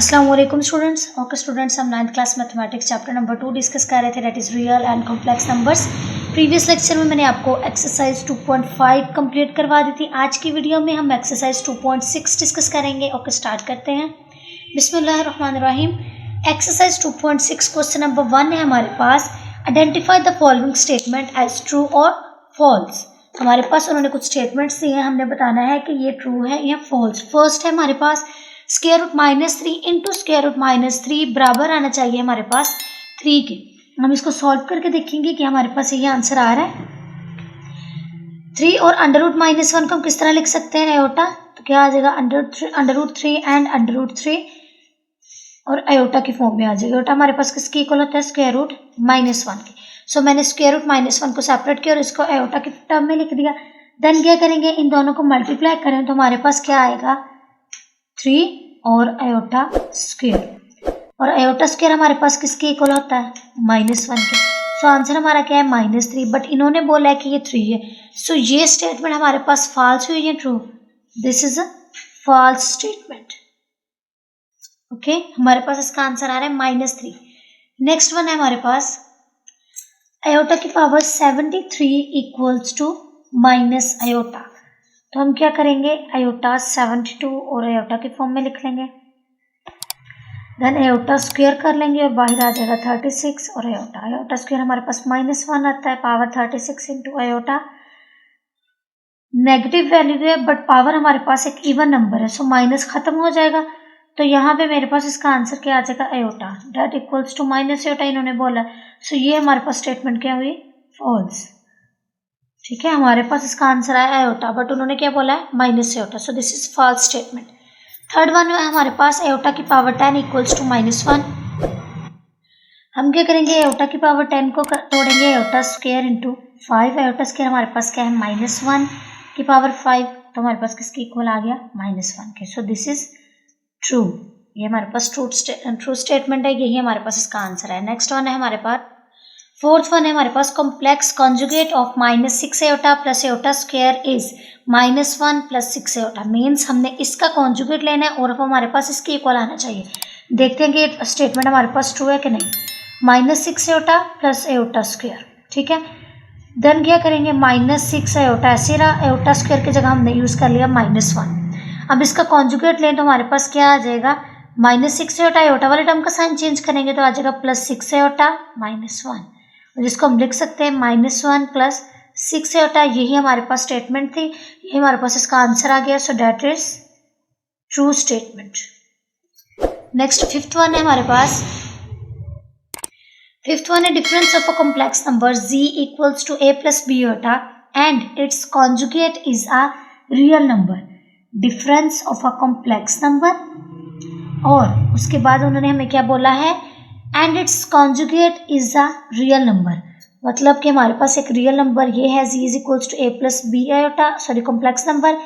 अस्सलाम वालेकुम students. Okay students, हम 9th class mathematics chapter number 2 discuss कर रहे थे, that is real and complex numbers. Previous lecture में मैंने आपको एक्सरसाइज 2.5 कंप्लीट करवा दी थी। आज की वीडियो में हम एक्सरसाइज 2.6 डिस्कस करेंगे। ओके स्टार्ट करते हैं। बिस्मिल्लाहिर्रहमानिर्रहीम। एक्सरसाइज 2.6 क्वेश्चन नंबर 1 है हमारे पास, identify the following statement as true और फॉल्स। हमारे पास उन्होंने कुछ स्टेटमेंट्स दिए हैं, हमने बताना है कि ये ट्रू है या फॉल्स। फर्स्ट है हमारे पास square root -3 into square root -3 बराबर आना चाहिए हमारे पास 3 के। हम इसको सॉल्व करके देखेंगे कि हमारे पास ये आंसर आ रहा है 3। और अंडर रूट -1 को हम किस तरह लिख सकते हैं आयोटा, तो क्या आ जाएगा under root 3 and under root 3 और आयोटा की फॉर्म में आ जाएगा। आयोटा हमारे पास किसके इक्वल होता है, स्क्वायर रूट -1 के। सो मैंने स्क्वायर रूट -1 को सेपरेट किया और इसको आयोटा के टर्म में लिख दिया। देन क्या करेंगे, इन दोनों को मल्टीप्लाई करें तो हमारे पास क्या आएगा 3 और आयोटा स्क्वायर। और आयोटा स्क्वायर हमारे पास किसके इक्वल होता है, -1 के। सो आंसर हमारा क्या है -3, बट इन्होंने बोला है कि ये 3 है। सो ये स्टेटमेंट हमारे पास फॉल्स हुई है true, this is a false statement. Okay, हमारे पास इसका आंसर आ रहा है -3। नेक्स्ट वन है हमारे पास आयोटा की power 73 equals to minus iota. तो हम क्या करेंगे, आयोटा 72 और आयोटा की फॉर्म में लिख लेंगे। देन आयोटा स्क्वायर कर लेंगे और बाहर आ जाएगा 36 और आयोटा स्क्वायर हमारे पास -1 आता है, power 36 into iota. Negative value है बट पावर हमारे पास एक इवन नंबर है, सो माइनस खत्म हो जाएगा। तो यहाँ पे मेरे पास इसका आंसर क्या आ जाएगा, iota that equals to minus iota इन्होंने बोला। सो ये हमारे पास स्टेटमेंट क्या हुई, फॉल्स। ठीक है, हमारे पास इसका आंसर आया आयोटा, बट उन्होंने क्या बोला है minus iota, so this is false statement. Third one है हमारे पास आयोटा की पावर 10 इक्वल्स टू -1। हम क्या करेंगे, आयोटा की पावर 10 को तोड़ेंगे iota square into 5। Iota square हमारे पास क्या है, -1 की पावर 5, तो हमारे पास किसके इक्वल आ गया, -1 के। सो दिस इज ट्रू, ये हमारे पास ट्रू स्टेटमेंट है, यही हमारे पास इसका आंसर है। नेक्स्ट वन है हमारे पास, फोर्थ वन है हमारे पास, complex conjugate of -6 iota plus iota square is -1 plus 6 iota. Means हमने इसका कॉन्जुगेट लेना है और अब हमारे पास इसके इक्वल आना चाहिए। देखते हैं कि स्टेटमेंट हमारे पास ट्रू है कि नहीं। -6 आयोटा प्लस आयोटा स्क्वायर, ठीक है। देन क्या करेंगे, -6 आयोटा ऐसे रहा, आयोटा स्क्वायर की जगह हमने यूज कर लिया -1। अब इसका कॉन्जुगेट लें तो हमारे पास क्या आ जाएगा, -6 आयोटा, आयोटा वाले टर्म का साइन चेंज करेंगे तो आ जाएगा +6 आयोटा -1, जिसको हम लिख सकते हैं -1 प्लस 6 आयोटा। यही हमारे पास स्टेटमेंट थी, यही हमारे पास इसका आंसर आ गया। So that is true statement. Next fifth one है हमारे पास, फिफ्थ वन है difference of a complex number z equals to a plus b iota and its conjugate is a real number. Difference of a complex number, और उसके बाद उन्होंने हमें क्या बोला है, and its conjugate is a real number. मतलब कि हमारे पास एक रियल नंबर ये है z is equals to a plus b iota, sorry complex number.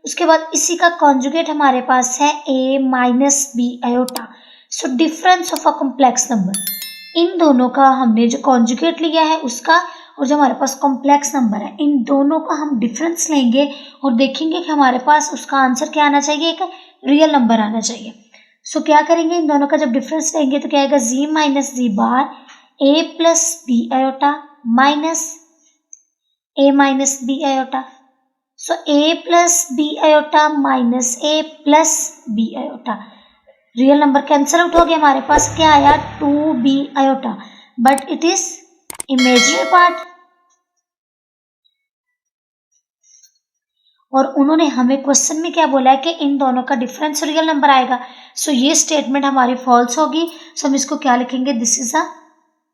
उसके बाद इसी का कॉन्जुगेट हमारे पास है a minus b iota. So difference of a complex number, इन दोनों का हमने जो कॉन्जुगेट लिया है उसका, और जो हमारे पास कॉम्प्लेक्स नंबर है, इन दोनों का हम डिफरेंस लेंगे और देखेंगे कि हमारे पास उसका आंसर क्या आना चाहिए, एक रियल नंबर आना चाहिए। सो क्या करेंगे, इन दोनों का जब डिफरेंस लेंगे तो क्या आएगा, z minus z bar a plus b iota minus a minus b iota. So a plus b iota minus a plus b iota. Real number cancel out हो गया, हमारे पास क्या आया 2b iota, but it is imaginary part. और उन्होंने हमें question में क्या बोला है कि इन दोनों का डिफरेंस रियल नंबर आएगा। सो ये स्टेटमेंट हमारी फॉल्स होगी। सो हम इसको क्या लिखेंगे, this is a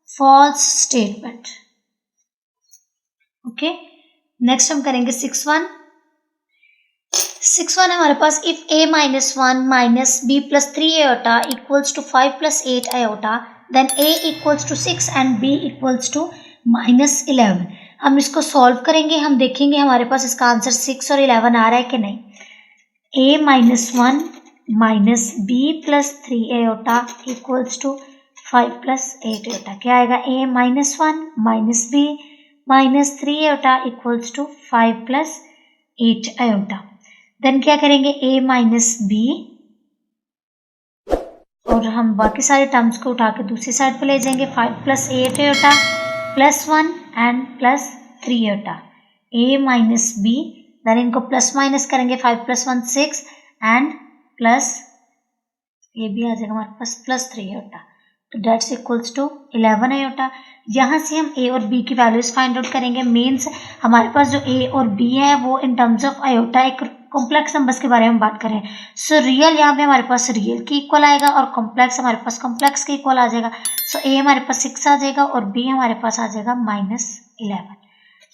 false statement. Okay, next हम करेंगे 6 है हमारे पास, if a -1 minus b plus 3 iota equals to 5 plus 8 iota then a equals to 6 and b equals to -11। हम इसको सॉल्व करेंगे, हम देखेंगे हमारे पास इसका आंसर 6 और 11 आ रहा है कि नहीं। a -1 minus b plus 3 iota equals to 5 plus 8 iota, क्या आएगा, a -1 minus b minus 3 iota equals to 5 plus 8 iota. Then क्या करेंगे, a माइनस b और हम बाकी सारे टर्म्स को उठा के दूसरी साइड पे ले जाएंगे। 5 + 8 iota plus 1 and plus 3 iota, a minus b, then इनको प्लस माइनस करेंगे। 5 + 1 6 एंड प्लस ये भी आ जाएगा हमारे पास प्लस 3 आयोटा, तो डेट्स इक्वल्स टू 11 आयोटा। यहाँ से हम a और b की वैल्यूज फाइंड आउट करेंगे। मीन्स हमारे पास जो a और b है वो इन टर्म्स ऑफ आयोटा एक कॉम्प्लेक्स नंबर्स के बारे में बात करें। सो रियल यहाँ पे हमारे पास रियल की इक्वल आएगा और कॉम्प्लेक्स हमारे पास कॉम्प्लेक्स के इक्वल आ जाएगा। सो a हमारे पास 6 आ जाएगा और b हमारे पास आ जाएगा -11।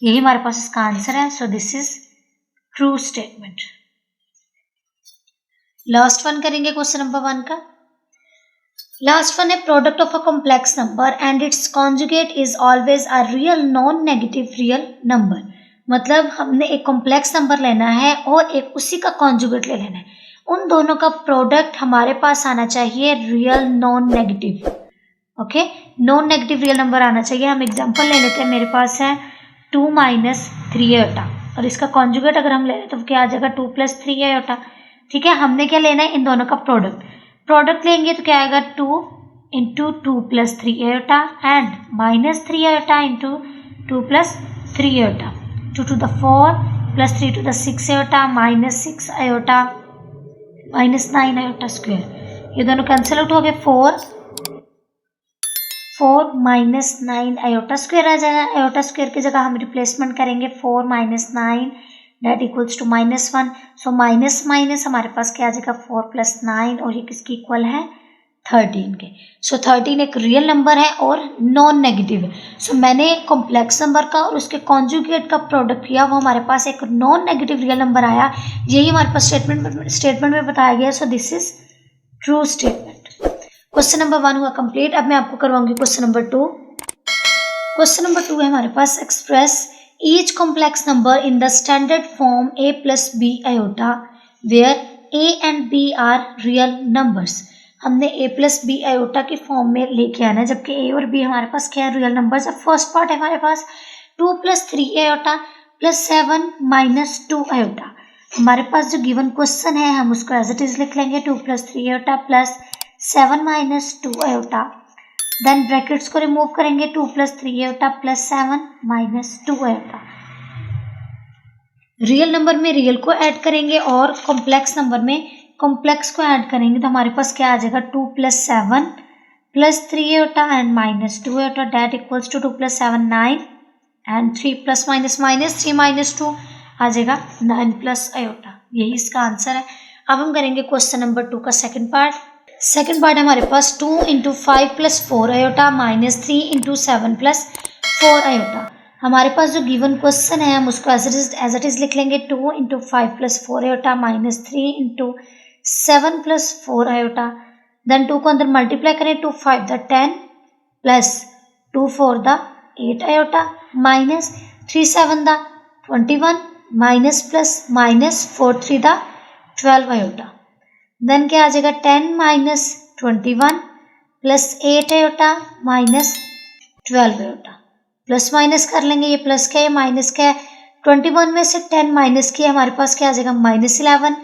यही हमारे पास इसका आंसर है। सो this is true statement. Last one करेंगे क्वेश्चन नंबर 1 का। लास्ट वन है product of a complex number and its conjugate is always a real non negative real number. मतलब हमने एक कॉम्प्लेक्स नंबर लेना है और एक उसी का कॉन्जुगेट ले लेना है। उन दोनों का प्रोडक्ट हमारे पास आना चाहिए real non negative. Okay, non negative real number आना चाहिए। हम एग्जांपल ले लेते हैं, मेरे पास है 2 - 3 आयोटा और इसका कॉन्जुगेट अगर हम ले लें तो क्या आ जाएगा 2 + 3 आयोटा। ठीक है, हमने क्या लेना है, इन दोनों का प्रोडक्ट लेंगे तो क्या आएगा 2 × 2 + 3 iota and -3 iota × 2 + 3 iota, 2 to the 4 + 3 to the 6 iota -6 iota -9 iota square. ये दोनों कैंसिल आउट हो गए, 4 -9 आयोटा स्क्वायर आ जाएगा। आयोटा स्क्वायर की जगह हम रिप्लेसमेंट करेंगे 4 - 9 that equals to -1। So minus minus हमारे पास क्या आ जाएगा 4 + 9 और ये किसकी इक्वल है 13 के। सो 13 एक रियल नंबर है और नॉन नेगेटिव है। सो मैंने कॉम्प्लेक्स नंबर का और उसके कॉन्जुगेट का प्रोडक्ट किया, वो हमारे पास एक नॉन नेगेटिव रियल नंबर आया। यही हमारे पास स्टेटमेंट में बताया गया। So this is true statement. Question number 1 हुआ कंप्लीट। अब मैं आपको करवाऊंगी क्वेश्चन नंबर 2। क्वेश्चन नंबर 2 है हमारे पास, express each complex number in the standard form a + b iota where a and b are real numbers. हमने a + b आयोटा की फॉर्म में लेके आना है, जबकि a और b हमारे पास क्या है, रियल नंबर्स। अब फर्स्ट पार्ट है हमारे पास 2 + 3 आयोटा + 7 - 2 आयोटा। हमारे पास जो गिवन क्वेश्चन है हम उसको एज इट इज लिख लेंगे, 2 + 3 आयोटा + 7 - 2 आयोटा। देन ब्रैकेट्स को रिमूव करेंगे, 2 + 3 आयोटा + 7 - 2 आयोटा। रियल नंबर में रियल को ऐड करेंगे और कॉम्प्लेक्स नंबर में कॉम्प्लेक्स को ऐड करेंगे, तो हमारे पास क्या आ जाएगा 2 + 7 + 3 iota and -2 iota that equals to 2 + 7 9 and 3 + -3 - 2 आ जाएगा 9 + आयोटा। यही इसका आंसर है। अब हम करेंगे क्वेश्चन नंबर 2 का सेकंड पार्ट। सेकंड पार्ट हमारे पास 2 × 5 + 4 आयोटा -3 × 7 + 4 आयोटा। हमारे पास जो गिवन क्वेश्चन है हम उसको एज इट इज लिख लेंगे, 2 × 5 + 4 आयोटा -3 × 7 + 4 आयोटा। देन 2 को अंदर मल्टीप्लाई करें, 2 5 द 10 + 2 4 द 8 आयोटा -3 7 द 21 -+- 4 3 द 12 आयोटा। देन क्या आ जाएगा 10 - 21 + 8 आयोटा -12 आयोटा। प्लस माइनस कर लेंगे, ये प्लस क्या है माइनस क्या है, 21 में से 10 माइनस किया हमारे पास क्या आ जाएगा -11।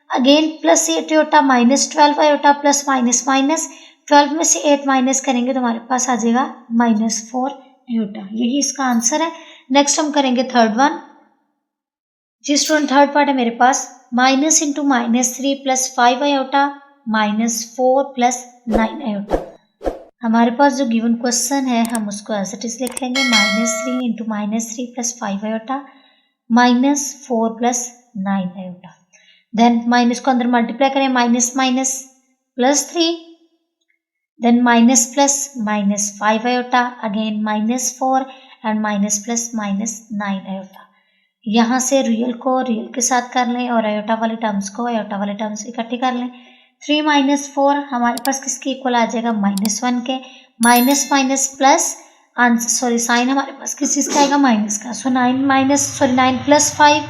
Again +8 iota -12 iota plus minus minus 12 में से 8 माइनस करेंगे तो हमारे पास आ जाएगा -4 आयोटा। यही इसका आंसर है। नेक्स्ट हम करेंगे थर्ड वन। जी स्टूडेंट, थर्ड पार्ट है मेरे पास -3 + 5 आयोटा -4 + 9 आयोटा। हमारे पास जो गिवन क्वेश्चन है हम उसको एज इट इज लिख लेंगे, -3 × -3 + 5 आयोटा -4 + 9 आयोटा। देन माइनस को अंदर मल्टीप्लाई करें, -+3 then -+- 5 iota again -4 and -+- 9 iota. यहाँ से रियल को रियल के साथ कर लें और आयोटा वाले टर्म्स को आयोटा वाले टर्म्स इकट्ठे कर लें। 3 - 4 हमारे पास किसके इक्वल आ जाएगा -1 के, minus minus plus answer sine हमारे पास किस चीज़ का आएगा माइनस का। सो 9 + 5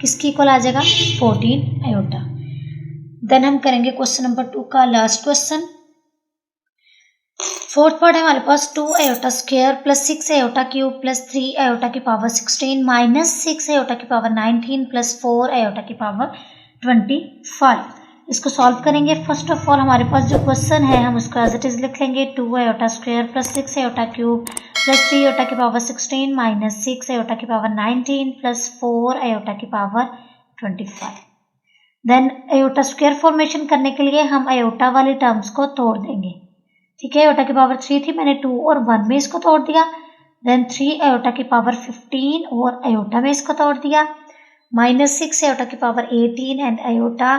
किसकी इक्वल आ जाएगा 14 आयोटा। देन हम करेंगे क्वेश्चन नंबर 2 का लास्ट क्वेश्चन। फोर्थ पार्ट है हमारे पास 2 iota square + 6 iota cube + 3 iota की पावर 16 -6 आयोटा की पावर 19 + 4 आयोटा की पावर 25। इसको सॉल्व करेंगे। फर्स्ट ऑफ ऑल हमारे पास जो क्वेश्चन है हम उसको एज इट इज लिख लेंगे। 2 iota square plus 6 iota cube plus 3 iota की पावर 16 माइनस 6 आयोटा की पावर 19 प्लस 4 आयोटा की power 25। Then iota square formation करने के लिए हम आयोटा वाली टर्म्स को तोड़ देंगे। ठीक है, आयोटा की पावर 3 थी, मैंने 2 और 1 में इसको तोड़ दिया। देन 3 आयोटा की पावर 15 और आयोटा में इसको तोड़ दिया। माइनस 6 आयोटा की power 18 and iota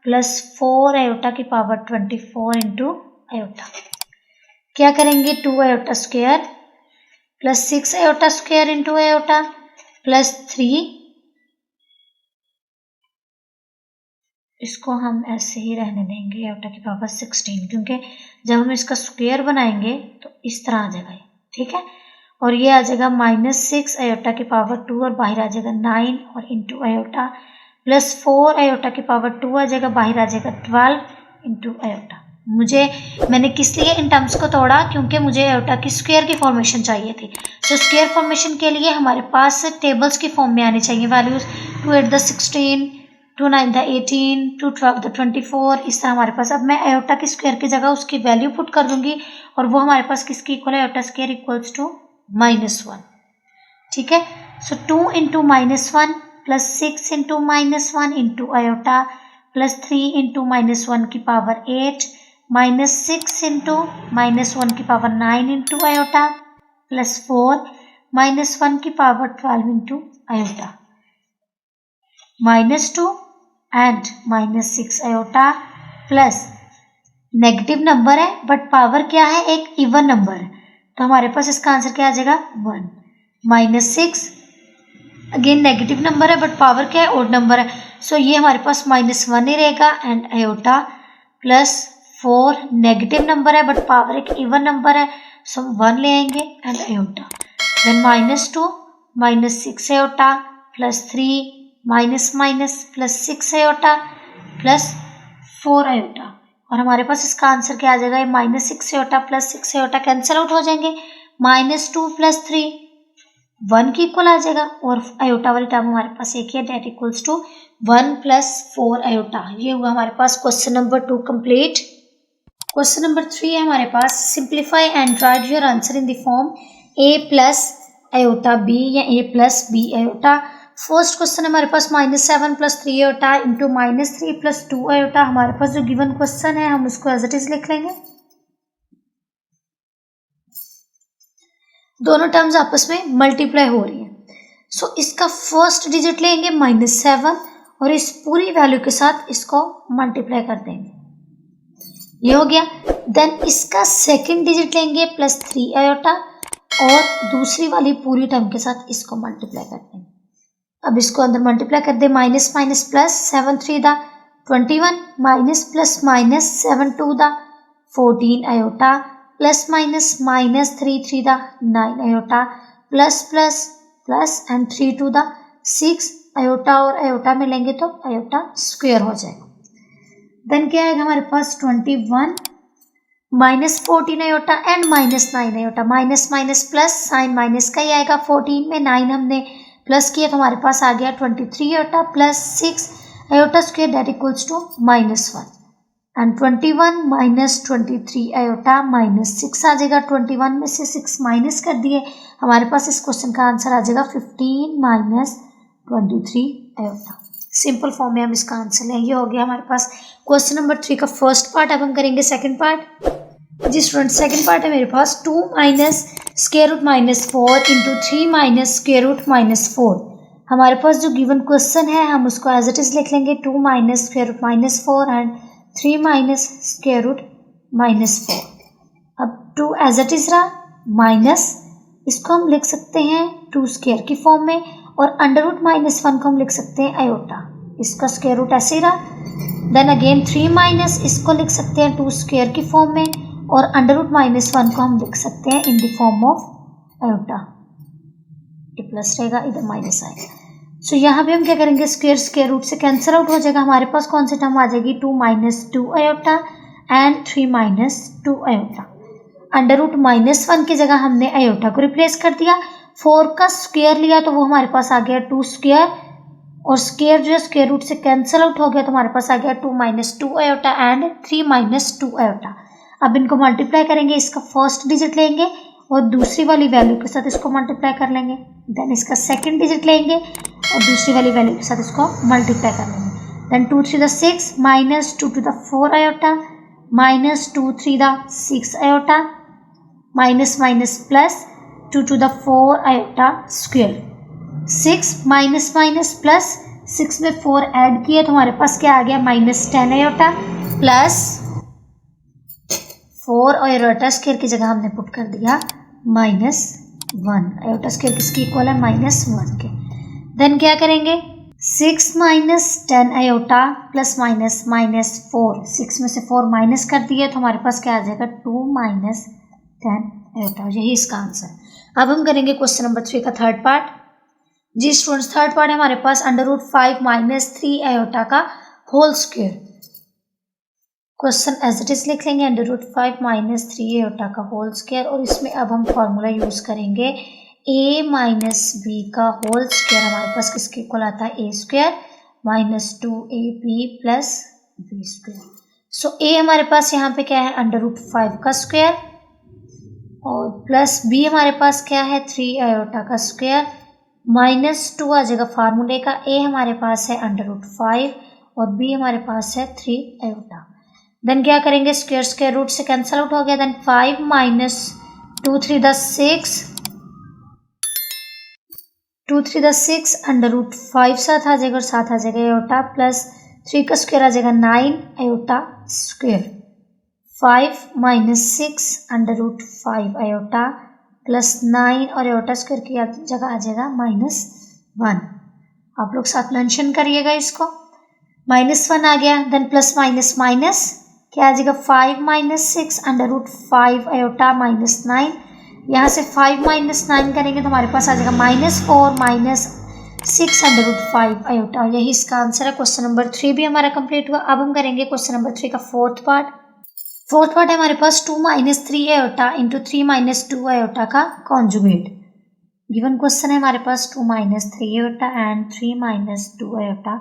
plus 4 iota की पावर 24 इंटू आयोटा। क्या करेंगे, 2 iota square plus 6 iota square into iota plus 3, इसको हम ऐसे ही रहने देंगे आयोटा की पावर 16, क्योंकि जब हम इसका स्क्वायर बनाएंगे तो इस तरह आ जाएगा। ठीक है, और ये आ जाएगा माइनस 6 आयोटा की पावर 2 और बाहर आ जाएगा 9 और इंटू आयोटा प्लस 4 आयोटा की पावर 2 आ जाएगा, बाहर आ जाएगा 12 इंटू आयोटा। मैंने किस लिए इन टर्म्स को तोड़ा, क्योंकि मुझे आयोटा की स्क्वायर की फॉर्मेशन चाहिए थी। सो स्क्वायर फॉर्मेशन के लिए हमारे पास टेबल्स की फॉर्म में आनी चाहिए वैल्यूज। 2 8 द 16, 2 9 द 18, 2 12 द 24, इस तरह हमारे पास। अब मैं आयोटा की स्क्वायर की जगह उसकी वैल्यू पुट कर दूंगी और वो हमारे पास किसकी इक्वल है, आयोटा स्क्वायर इक्वल्स टू -1। ठीक है, सो 2 into -1 plus 6 into -1 into iota plus 3 into -1 की पावर 8 माइनस 6 इंटू -1 की पावर 9 इंटू आयोटा प्लस 4 -1 की power 12 into iota -2 and -6 iota plus negative number है बट पावर क्या है, एक इवन नंबर है, तो हमारे पास इसका आंसर क्या आ जाएगा 1। -6 अगेन नेगेटिव नंबर है बट पावर क्या है, ओड नंबर है, सो ये हमारे पास -1 ही रहेगा and iota plus 4 negative number है बट पावर एक इवन नंबर है, सो 1 ले आएंगे and iota. Then -2 -6 iota plus 3 minus plus 6 iota plus 4 iota, और हमारे पास इसका आंसर क्या आ जाएगा, ये -6 iota plus 6 iota cancel out हो जाएंगे। -2 प्लस 3 1 की इक्वल आ जाएगा और आयोटा वाली टर्म हमारे पास एक ही है, that equals to 1 plus 4 iota. ये हुआ हमारे पास question number 2 complete. Question number 3 है हमारे पास, simplify and write your answer in the form a plus iota b या a plus b iota. First question हमारे पास -7 plus 3 iota into -3 plus 2 iota. हमारे पास जो गिवन क्वेश्चन है हम उसको एज इट इज लिख लेंगे। दोनों टर्म्स आपस में मल्टीप्लाई हो रही है, सो इसका फर्स्ट डिजिट लेंगे -7 और इस पूरी वैल्यू के साथ इसको मल्टीप्लाई कर देंगे, ये हो गया। देन इसका सेकंड डिजिट लेंगे +3 आयोटा और दूसरी वाली पूरी टर्म के साथ इसको मल्टीप्लाई कर देंगे। अब इसको अंदर मल्टीप्लाई कर दे, माइनस माइनस प्लस 7 3 द 21 माइनस प्लस माइनस 7 2 द 14 आयोटा प्लस माइनस माइनस 3 3 द 9 iota plus plus plus and 3 2 द 6 आयोटा और आयोटा में लेंगे तो आयोटा स्क्वायर हो जाएगा। देन क्या आएगा हमारे पास 21 -14 iota and -9 iota, minus minus plus sign minus का ही आएगा। 14 में 9 हमने प्लस किया तो हमारे पास आ गया 23 iota plus 6 iota square that equals to -1 and 21 minus 23 iota -6 आ जाएगा। 21 में से 6 माइनस कर दिए, हमारे पास इस क्वेश्चन का आंसर आ जाएगा 15 माइनस 23 आयोटा। सिंपल फॉर्म में हम इसका आंसर लें। ये हो गया हमारे पास क्वेश्चन नंबर 3 का फर्स्ट पार्ट। अब हम करेंगे सेकंड पार्ट। जी स्टूडेंट, सेकंड पार्ट है मेरे पास 2 minus square root -4 into 3 minus square root -4। हमारे पास जो गिवन क्वेश्चन है हम उसको एज इट इज लिख लेंगे 2 minus square root -4 and 3 minus square root -4। अब 2 एज इट इज रहा, माइनस इसको हम लिख सकते हैं 2 स्क्वायर की फॉर्म में और अंडर रूट -1 को हम लिख सकते हैं आयोटा, इसका स्क्वायर रूट ऐसे ही रहा। देन अगेन 3 माइनस इसको लिख सकते हैं 2 स्क्वायर की फॉर्म में और अंडर रूट -1 को हम लिख सकते हैं इन द फॉर्म ऑफ आयोटा। ये प्लस रहेगा, इधर माइनस आएगा। सो यहाँ पे हम क्या करेंगे, स्क्वायर रूट से कैंसिल आउट हो जाएगा। हमारे पास कौन सी टर्म आ जाएगी, 2 minus 2 iota and 3 minus 2 iota. Under root -1 की जगह हमने आयोटा को रिप्लेस कर दिया। 4 का स्क्वायर लिया तो वो हमारे पास आ गया 2 स्क्वायर और स्क्वायर जो है स्क्वायर रूट से कैंसिल आउट हो गया, तो हमारे पास आ गया 2 - 2 आयोटा एंड 3 - 2 आयोटा। अब इनको मल्टीप्लाई करेंगे, इसका फर्स्ट डिजिट लेंगे और दूसरी वाली वैल्यू के साथ इसको मल्टीप्लाई कर लेंगे, देन इसका सेकंड डिजिट लेंगे और दूसरी वाली वैल्यू के साथ इसको मल्टीप्लाई कर लेंगे, then 2 3 6 - 2 to the 4 iota -2 3 6 iota minus minus plus 2 to the 4 iota square, 6 minus minus plus 6 में 4 ऐड किया तो हमारे पास क्या आ गया -10 आयोटा प्लस 4 आयोटा स्क्वायर की जगह हमने पुट कर दिया -1 आयोटा स्क्वायर किसकी इक्वल है -1 के। देन क्या करेंगे 6 - 10 आयोटा प्लस -4, 6 में से 4 माइनस कर दिया तो हमारे पास क्या आ जाएगा 2 - 10 आयोटा, यही इसका आंसर। अब हम करेंगे क्वेश्चन नंबर 3 का थर्ड पार्ट। जी स्टूडेंट्स, थर्ड पार्ट है हमारे पास √5 - 3 आयोटा का whole square. Question as it is लिख लेंगे √5 - 3 आयोटा का होल स्क्वायर, और इसमें अब हम फॉर्मूला यूज करेंगे a - b का होल स्क्वायर हमारे पास किसके इक्वल आता है a square -2ab plus b square. So a हमारे पास यहाँ पे क्या है √5 का स्क्वायर और प्लस b हमारे पास क्या है 3 आयोटा का स्क्वायर, -2 आ जाएगा फार्मूले का, a हमारे पास है √5 और b हमारे पास है 3 आयोटा। देन क्या करेंगे स्क्वायर स्क्वायर रूट से कैंसिल आउट हो गया, देन 5 - 2 3 6 2 3 6 √5 साथ आ जाएगा और साथ आ जाएगा आयोटा प्लस 3 का स्क्वायर आ जाएगा 9 आयोटा स्क्वायर, 5 - 6 √5 आयोटा प्लस 9 और आयोटा स्क्वायर की जगह आ जाएगा -1। आप लोग साथ मेंशन करिएगा इसको, -1 आ गया, देन प्लस माइनस माइनस क्या आ जाएगा 5 - 6 √5 आयोटा -9, यहाँ से 5 - 9 करेंगे तो हमारे पास आ जाएगा -4 - 6 √5 आयोटा, यही इसका आंसर है। क्वेश्चन नंबर 3 भी हमारा कंप्लीट हुआ। अब हम करेंगे क्वेश्चन नंबर 3 का फोर्थ पार्ट। फोर्थ पार्ट है हमारे पास 2 - 3 आयोटा इंटू 3 - 2 आयोटा का कॉन्जुगेट। गिवन क्वेश्चन है हमारे पास 2 - 3 आयोटा एंड 3 - 2 आयोटा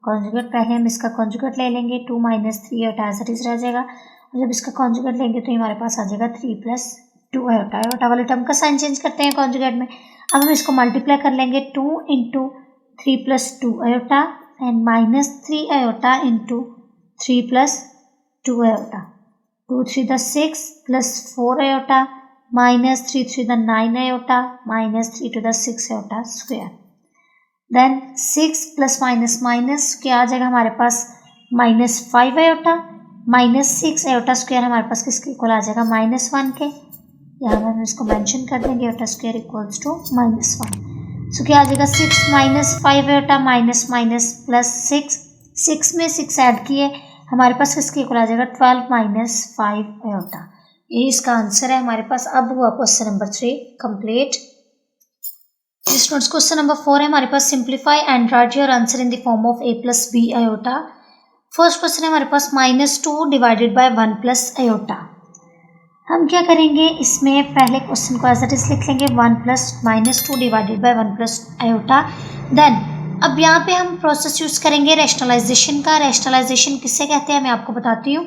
कॉन्जुगेट। पहले हम इसका कॉन्जुगेट ले लेंगे, 2 - 3 आयोटा एज इट इज रह जाएगा, और जब इसका कॉन्जुगेट लेंगे तो हमारे पास आ जाएगा 3 + 2 आयोटा। आयोटा वाले टर्म का साइन चेंज करते हैं कॉन्जुगेट में। अब हम इसको मल्टीप्लाई कर लेंगे 2 × 3 + 2 iota and -3 iota into 3 + 2 iota, 2 3 6 plus 4 iota -3 3 9 iota -3 2 6 iota square, then 6 plus minus minus क्या आ जाएगा हमारे पास -5 आयोटा -6 आयोटा स्क्वायर हमारे पास किसके इक्वल आ जाएगा -1 के। यहाँ हम इसको मेंशन कर देंगे आयोटा स्क्वायर इक्वल्स टू -1। सो क्या आ जाएगा 6 - 5 आयोटा माइनस माइनस प्लस 6 में 6 ऐड किए हमारे पास किसके इक्वल आ जाएगा 12 - 5 आयोटा, यही इसका आंसर है हमारे पास। अब हुआ question number 3 complete. Students question number 4 है हमारे पास simplify and write your answer in the form of a + b iota. First question है हमारे पास -2 डिवाइडेड बाय 1 + आयोटा। हम क्या करेंगे इसमें पहले क्वेश्चन को एज इट इज लिख लेंगे 1 + -2 डिवाइडेड बाय 1 + आयोटा। देन अब यहाँ पे हम प्रोसेस यूज करेंगे रैशनलाइजेशन का। रैशनलाइजेशन किससे कहते हैं मैं आपको बताती हूँ।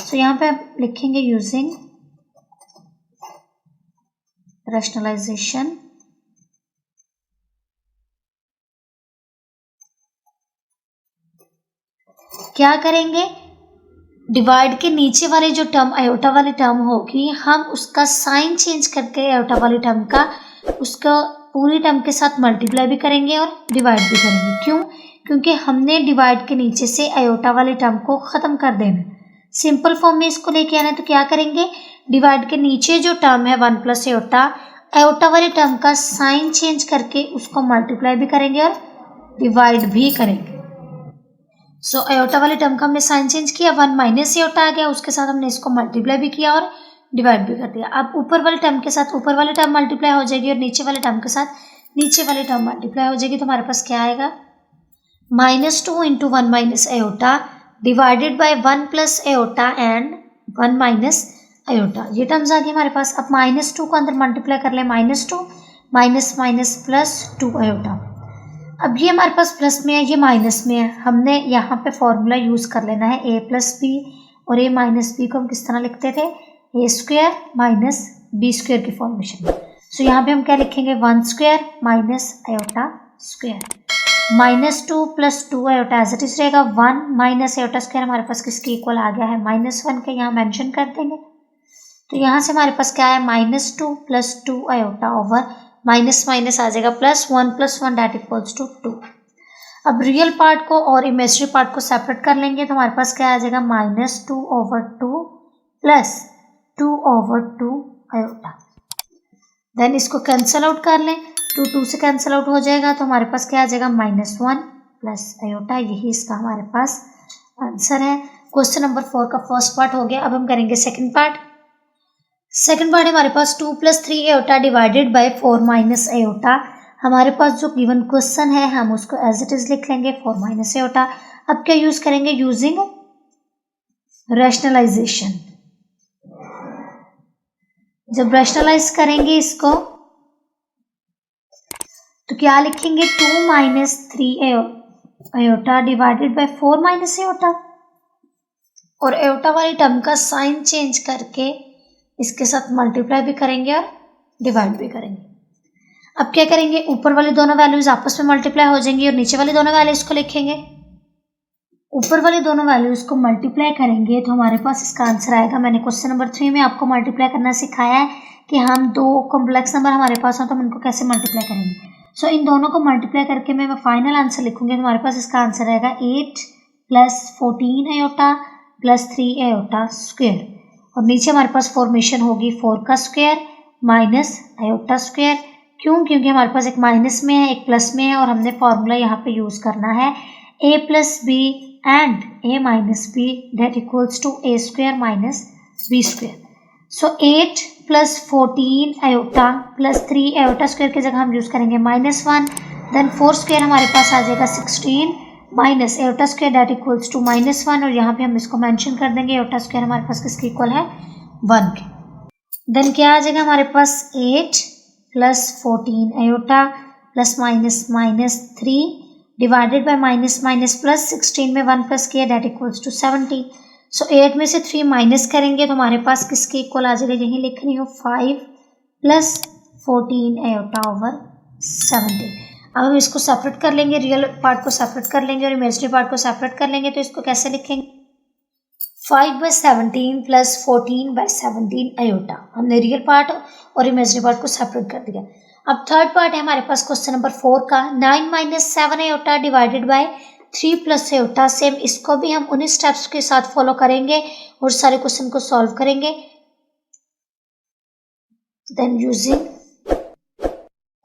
तो यहाँ पे आप लिखेंगे यूजिंग रैशनलाइजेशन क्या करेंगे डिवाइड के नीचे वाले जो टर्म आयोटा वाली टर्म होगी हम उसका साइन चेंज करके आयोटा वाली टर्म का उसका पूरी टर्म के साथ मल्टीप्लाई भी करेंगे और डिवाइड भी करेंगे। क्यों? क्योंकि हमने डिवाइड के नीचे से आयोटा वाले टर्म को ख़त्म कर देना, सिंपल फॉर्म में इसको लेके आना है। तो क्या करेंगे डिवाइड के नीचे जो टर्म है 1 + आयोटा, आयोटा वाले टर्म का साइन चेंज करके उसको मल्टीप्लाई भी करेंगे और डिवाइड भी करेंगे। सो आयोटा वाले टर्म का हमने साइन चेंज किया, 1 - आयोटा आ गया, उसके साथ हमने इसको मल्टीप्लाई भी किया और डिवाइड भी कर दिया। अब ऊपर वाले टर्म के साथ ऊपर वाले टर्म मल्टीप्लाई हो जाएगी और नीचे वाले टर्म के साथ नीचे वाले टर्म मल्टीप्लाई हो जाएगी। तो हमारे पास क्या आएगा -2 × 1 - iota divided bye 1 + iota and 1 - iota, ये टर्म्स आ गए हमारे पास। अब -2 को अंदर मल्टीप्लाई कर ले, -2 माइनस माइनस +2 आयोटा। अब ये हमारे पास प्लस में है, ये माइनस में है, हमने यहाँ पे फॉर्मूला यूज़ कर लेना है a प्लस बी, और a माइनस बी को हम किस तरह लिखते थे, a square minus B square की फॉर्मेशन में। सो यहाँ पे हम क्या लिखेंगे, 1 square minus iota square, -2 plus 2 iota as it is रहेगा, 1 माइनस आयोटा स्क्वायर हमारे पास किसके इक्वल आ गया है, -1 के, यहाँ मेंशन कर देंगे। तो यहाँ से हमारे पास क्या है, -2 plus 2 iota over minus minus आ जाएगा plus 1 plus 1 that equals to 2। अब रियल पार्ट को और इमेजिनरी पार्ट को सेपरेट कर लेंगे तो हमारे पास क्या आ जाएगा, -2 over 2 plus 2 over 2 iota. Then इसको कैंसिल आउट कर लें, 2 से कैंसिल आउट हो जाएगा तो हमारे पास क्या आ जाएगा, -1 प्लस आयोटा। यही इसका हमारे पास आंसर है। क्वेश्चन नंबर 4 का फर्स्ट पार्ट हो गया। अब हम करेंगे सेकंड पार्ट। सेकंड पार्ट हमारे पास 2 plus 3 iota divided bye 4 minus iota. हमारे पास जो गिवन क्वेश्चन है हम उसको एज इट इज लिख लेंगे, 4 माइनस आयोटा। अब क्या यूज करेंगे, यूजिंग रैशनलाइजेशन। जब रैशनलाइज करेंगे इसको तो क्या लिखेंगे, 2 minus 3 iota divided bye 4 minus iota, और आयोटा वाली टर्म का साइन चेंज करके इसके साथ मल्टीप्लाई भी करेंगे और डिवाइड भी करेंगे। अब क्या करेंगे, ऊपर वाली दोनों वैल्यूज आपस में मल्टीप्लाई हो जाएंगी और नीचे वाली दोनों वैल्यूज को लिखेंगे। ऊपर वाली दोनों वैल्यूज को मल्टीप्लाई करेंगे तो हमारे पास इसका आंसर आएगा। मैंने क्वेश्चन नंबर 3 में आपको मल्टीप्लाई करना सिखाया है कि हम दो कॉम्प्लेक्स नंबर हमारे पास हो तो हम उनको कैसे मल्टीप्लाई करेंगे। सो इन दोनों को मल्टीप्लाई करके मैं फाइनल आंसर लिखूंगी तो हमारे पास इसका आंसर आएगा 8 plus 14 iota plus 3 iota square, और नीचे हमारे पास फॉर्मेशन होगी 4 का स्क्वायर माइनस आयोटा स्क्वायर। क्यों, क्योंकि हमारे पास एक माइनस में है एक प्लस में है और हमने फॉर्मूला यहाँ पे यूज करना है a plus B and a minus B that equals to a square minus B square. So 8 plus 14 iota plus 3 iota square की जगह हम यूज करेंगे -1, देन 4 स्क्वायर हमारे पास आ जाएगा 16 minus iota square that equals to -1, और यहाँ पे हम इसको मेंशन कर देंगे आयोटा स्क्वायर हमारे पास किसके इक्वल है, 1 के। देन क्या आ जाएगा हमारे पास 8 plus 14 iota plus minus minus 3 divided by minus minus plus 16 में 1 प्लस किया दैट इक्वल्स टू 17। सो 8 में से 3 माइनस करेंगे तो हमारे पास किसके इक्वल आ जाएगा, यही लिख रही हूँ 5 प्लस 14 आयोटा ओवर 17। अब हम इसको सेपरेट कर लेंगे, रियल पार्ट को सेपरेट कर लेंगे और इमेजिनरी पार्ट को सेपरेट कर लेंगे। तो इसको कैसे लिखेंगे, 5/17 प्लस 14/17 आयोटा। हमने रियल पार्ट और इमेजिनरी पार्ट को सेपरेट कर दिया। अब थर्ड पार्ट है हमारे पास क्वेश्चन नंबर 4 का, 9 minus 7 iota divided by 3 plus iota. Same इसको भी हम उन्हीं स्टेप्स के साथ फॉलो करेंगे और सारे क्वेश्चन को सॉल्व करेंगे। देन यूजिंग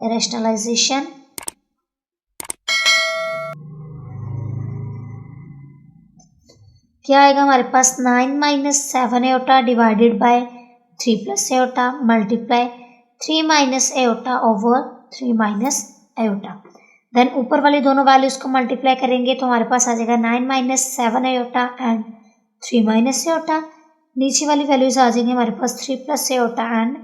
रैशनलाइजेशन क्या आएगा हमारे पास, 9 minus 7 iota divided by 3 plus iota multiply 3 minus iota over 3 minus iota. Then ऊपर वाली दोनों वैल्यूज को मल्टीप्लाई करेंगे तो हमारे पास आ जाएगा 9 minus 7 iota and 3 minus iota. नीचे वाली वैल्यूज आ जाएंगे हमारे पास 3 plus iota and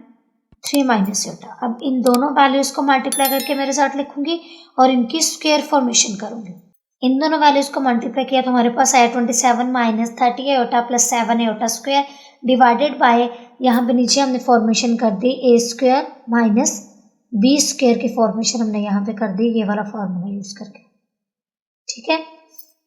3 minus iota. अब इन दोनों वैल्यूज को मल्टीप्लाई करके मेरे साथ लिखूंगी और इनकी स्क्वायर फॉर्मेशन करूंगी। इन दोनों वैल्यूज को मल्टीप्लाई किया तो हमारे पास आया 27 minus 30 iota plus 7 iota square divided by, यहाँ पे नीचे हमने फॉर्मेशन कर दी a square minus B square की फॉर्मेशन हमने यहाँ पे कर दी ये वाला फॉर्मूला यूज करके। ठीक है,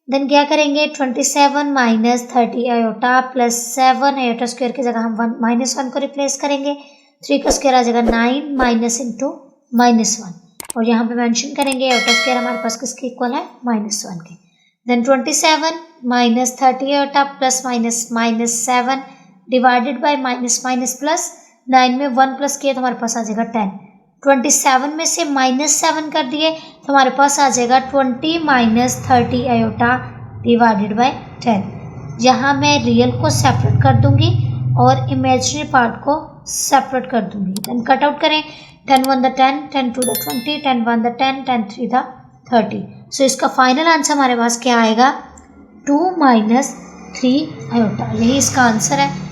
देन क्या करेंगे, 27 minus 30 iota plus 7 iota square की जगह हम -1 को रिप्लेस करेंगे। 3 का स्क्वायर आ जाएगा 9 माइनस इंटू -1, और यहाँ पे मेंशन करेंगे आयोटा स्क्वायर हमारे पास किसके इक्वल है, -1 के। Then 27 minus 30 iota plus minus 7 divided by minus minus plus 9 में 1 प्लस किया तो हमारे पास आ जाएगा 10। 27 में से -7 कर दिए तो हमारे पास आ जाएगा 20 माइनस 30 आयोटा डिवाइडेड बाय 10। यहाँ मैं रियल को सेपरेट कर दूंगी और इमेजिनरी पार्ट को सेपरेट कर दूंगी। देन कट आउट करें, 10 1 the 10, 10 2 the 20, 10 1 the 10, 10 3 the 30। सो इसका फाइनल आंसर हमारे पास क्या आएगा, 2 माइनस 3 आयोटा। यही इसका आंसर है।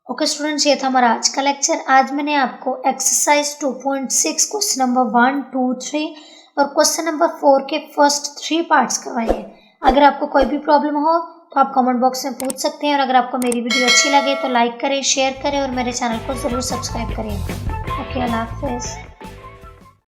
ओके स्टूडेंट्स, ये था हमारा आज का लेक्चर। आज मैंने आपको एक्सरसाइज 2.6 क्वेश्चन नंबर 1, 2, 3 और क्वेश्चन नंबर 4 के फर्स्ट 3 पार्ट्स करवाए हैं। अगर आपको कोई भी प्रॉब्लम हो तो आप कमेंट बॉक्स में पूछ सकते हैं, और अगर आपको मेरी वीडियो अच्छी लगे तो लाइक करें, शेयर करें और मेरे चैनल को ज़रूर सब्सक्राइब करें। ओके, अल्लाह हाफ़िज़।